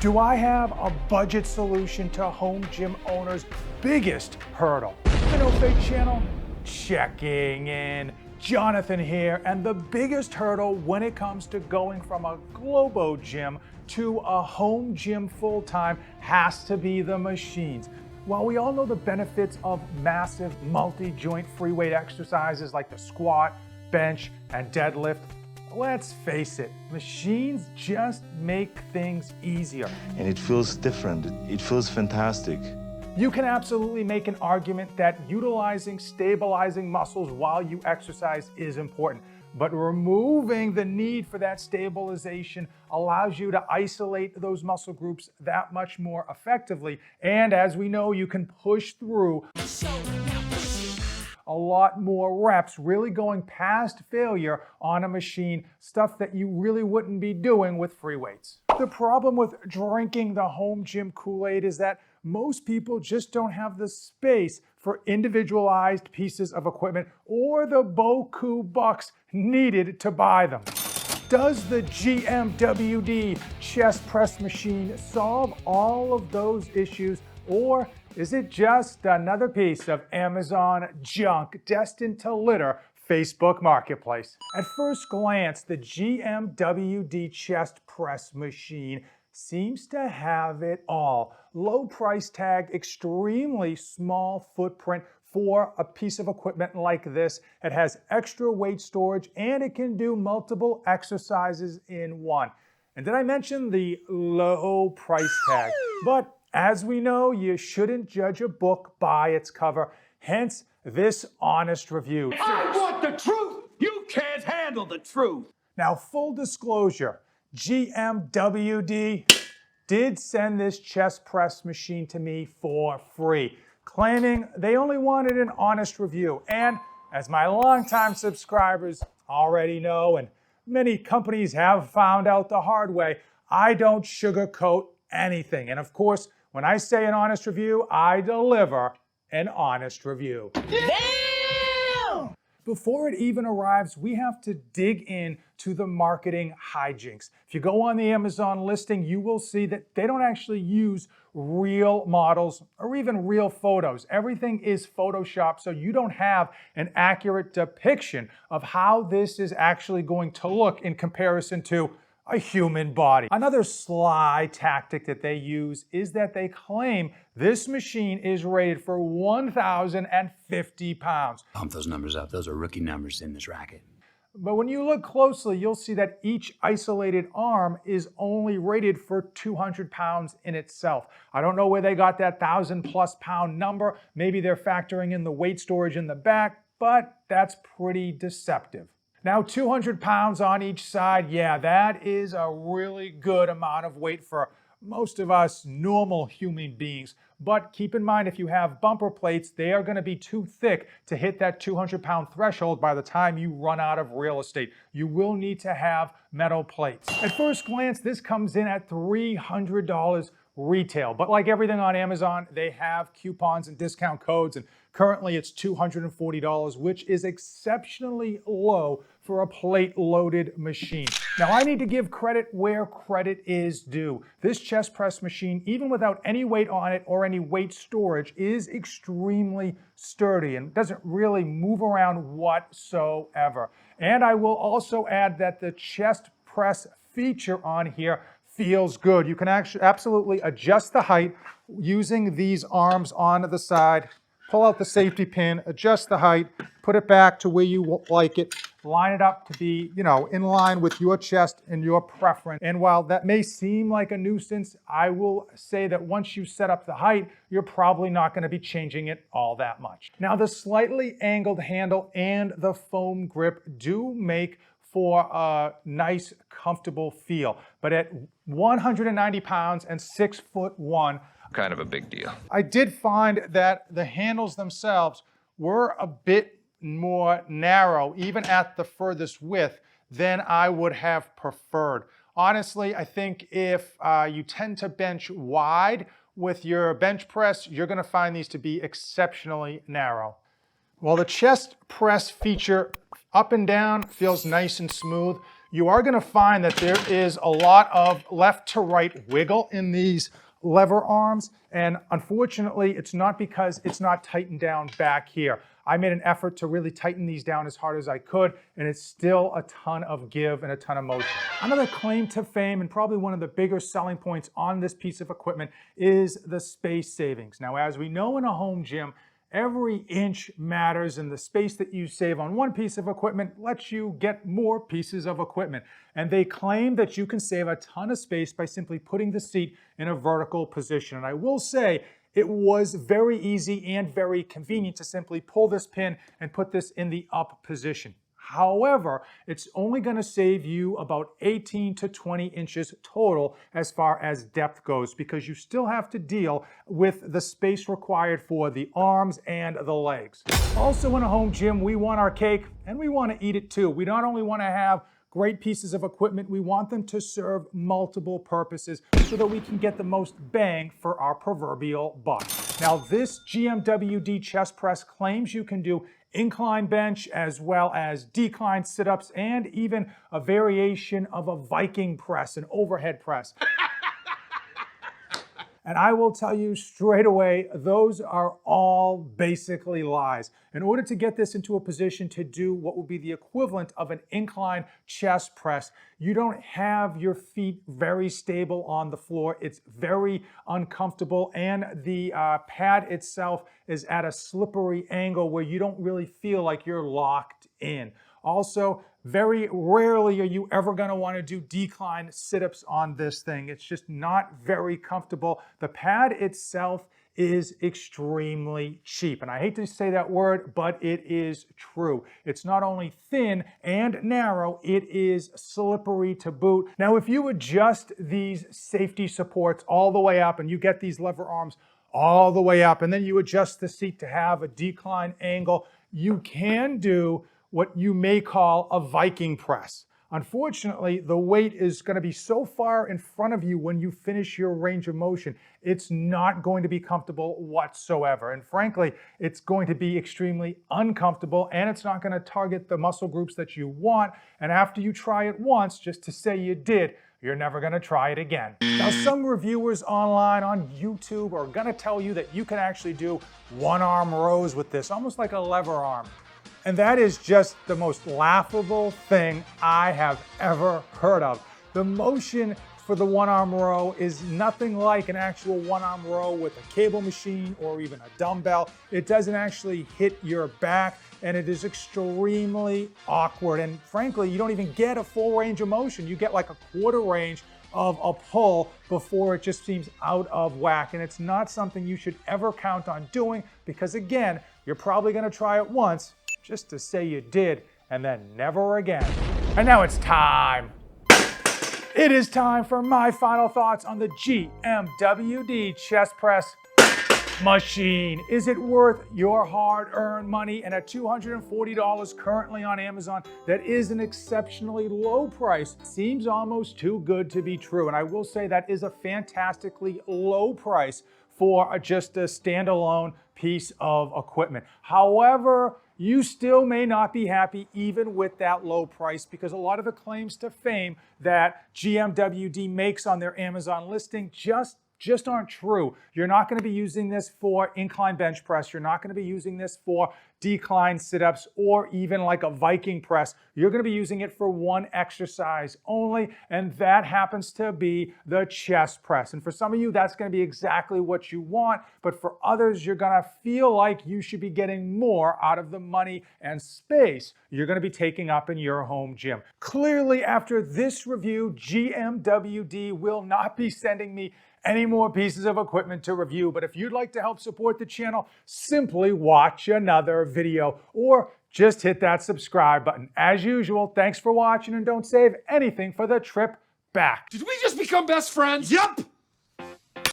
Do I have a budget solution to home gym owners' biggest hurdle? The No Fake channel, checking in. Jonathan here, and the biggest hurdle when it comes to going from a Globo gym to a home gym full-time has to be the machines. While we all know the benefits of massive multi-joint free weight exercises like the squat, bench, and deadlift, let's face it, machines just make things easier. And it feels different. It feels fantastic. You can absolutely make an argument that utilizing stabilizing muscles while you exercise is important, but removing the need for that stabilization allows you to isolate those muscle groups that much more effectively. And as we know, you can push through a lot more reps, really going past failure on a machine, stuff that you really wouldn't be doing with free weights. The problem with drinking the home gym Kool-Aid is that most people just don't have the space for individualized pieces of equipment or the beaucoup bucks needed to buy them. Does the GMWD chest press machine solve all of those issues, or is it just another piece of Amazon junk destined to litter Facebook Marketplace? At first glance, the GMWD chest press machine seems to have it all. Low price tag, extremely small footprint for a piece of equipment like this. It has extra weight storage and it can do multiple exercises in one. And did I mention the low price tag? But as we know, you shouldn't judge a book by its cover, hence this honest review. I want the truth! You can't handle the truth! Now, full disclosure, GMWD did send this chest press machine to me for free, claiming they only wanted an honest review. And as my longtime subscribers already know, and many companies have found out the hard way, I don't sugarcoat anything. And of course, when I say an honest review, I deliver an honest review. Damn! Before it even arrives, we have to dig in to the marketing hijinks. If you go on the Amazon listing, you will see that they don't actually use real models or even real photos. Everything is Photoshopped, so you don't have an accurate depiction of how this is actually going to look in comparison to a human body. Another sly tactic that they use is that they claim this machine is rated for 1,050 pounds. Pump those numbers up. Those are rookie numbers in this racket. But when you look closely, you'll see that each isolated arm is only rated for 200 pounds in itself. I don't know where they got that 1,000+ pound number. Maybe they're factoring in the weight storage in the back, but that's pretty deceptive. Now, 200 pounds on each side, yeah, that is a really good amount of weight for most of us normal human beings. But keep in mind, if you have bumper plates, they are going to be too thick to hit that 200-pound threshold by the time you run out of real estate. You will need to have metal plates. At first glance, this comes in at $300 retail. But like everything on Amazon, they have coupons and discount codes, and currently it's $240, which is exceptionally low for a plate-loaded machine. Now, I need to give credit where credit is due. This chest press machine, even without any weight on it or any weight storage, is extremely sturdy and doesn't really move around whatsoever. And I will also add that the chest press feature on here feels good. You can actually absolutely adjust the height using these arms on the side. Pull out the safety pin, adjust the height, put it back to where you like it, line it up to be, in line with your chest and your preference. And while that may seem like a nuisance, I will say that once you set up the height, you're probably not going to be changing it all that much. Now, the slightly angled handle and the foam grip do make for a nice, comfortable feel. But at 190 pounds and 6'1", kind of a big deal. I did find that the handles themselves were a bit more narrow, even at the furthest width, than I would have preferred. Honestly, I think if you tend to bench wide with your bench press, you're gonna find these to be exceptionally narrow. While the chest press feature up and down feels nice and smooth, you are gonna find that there is a lot of left to right wiggle in these lever arms, and unfortunately, it's not because it's not tightened down back here. I made an effort to really tighten these down as hard as I could, and it's still a ton of give and a ton of motion. Another claim to fame, and probably one of the bigger selling points on this piece of equipment, is the space savings. Now, as we know in a home gym, every inch matters, and the space that you save on one piece of equipment lets you get more pieces of equipment. And they claim that you can save a ton of space by simply putting the seat in a vertical position. And I will say, it was very easy and very convenient to simply pull this pin and put this in the up position. However, it's only going to save you about 18 to 20 inches total as far as depth goes, because you still have to deal with the space required for the arms and the legs. Also, in a home gym, we want our cake and we want to eat it too. We not only want to have great pieces of equipment, we want them to serve multiple purposes so that we can get the most bang for our proverbial buck. Now, this GMWD chest press claims you can do incline bench as well as decline sit-ups and even a variation of a Viking press, an overhead press. And I will tell you straight away, those are all basically lies. In order to get this into a position to do what would be the equivalent of an incline chest press, you don't have your feet very stable on the floor. It's very uncomfortable, and the pad itself is at a slippery angle where you don't really feel like you're locked in. Also, very rarely are you ever going to want to do decline sit-ups on this thing. It's just not very comfortable. The pad itself is extremely cheap. And I hate to say that word, but it is true. It's not only thin and narrow, it is slippery to boot. Now, if you adjust these safety supports all the way up and you get these lever arms all the way up, and then you adjust the seat to have a decline angle, you can do what you may call a Viking press. Unfortunately, the weight is going to be so far in front of you when you finish your range of motion, it's not going to be comfortable whatsoever. And frankly, it's going to be extremely uncomfortable, and it's not going to target the muscle groups that you want. And after you try it once, just to say you did, you're never going to try it again. Now, some reviewers online on YouTube are going to tell you that you can actually do one-arm rows with this, almost like a lever arm. And that is just the most laughable thing I have ever heard of. The motion for the one-arm row is nothing like an actual one-arm row with a cable machine or even a dumbbell. It doesn't actually hit your back, and it is extremely awkward. And frankly, you don't even get a full range of motion. You get like a quarter range of a pull before it just seems out of whack. And it's not something you should ever count on doing, because again, you're probably going to try it once just to say you did, and then never again. And now it's time. It is time for my final thoughts on the GMWD chest press machine. Is it worth your hard-earned money? And at $240 currently on Amazon, that is an exceptionally low price. Seems almost too good to be true. And I will say that is a fantastically low price for just a standalone piece of equipment. However, you still may not be happy even with that low price, because a lot of the claims to fame that GMWD makes on their Amazon listing just aren't true. You're not going to be using this for incline bench press. You're not going to be using this for decline sit-ups or even like a Viking press. You're going to be using it for one exercise only, and that happens to be the chest press. And for some of you, that's going to be exactly what you want, but for others, you're going to feel like you should be getting more out of the money and space you're going to be taking up in your home gym. Clearly, after this review, GMWD will not be sending me any more pieces of equipment to review. But if you'd like to help support the channel, simply watch another video or just hit that subscribe button. As usual, thanks for watching, and don't save anything for the trip back. Did we just become best friends? Yup!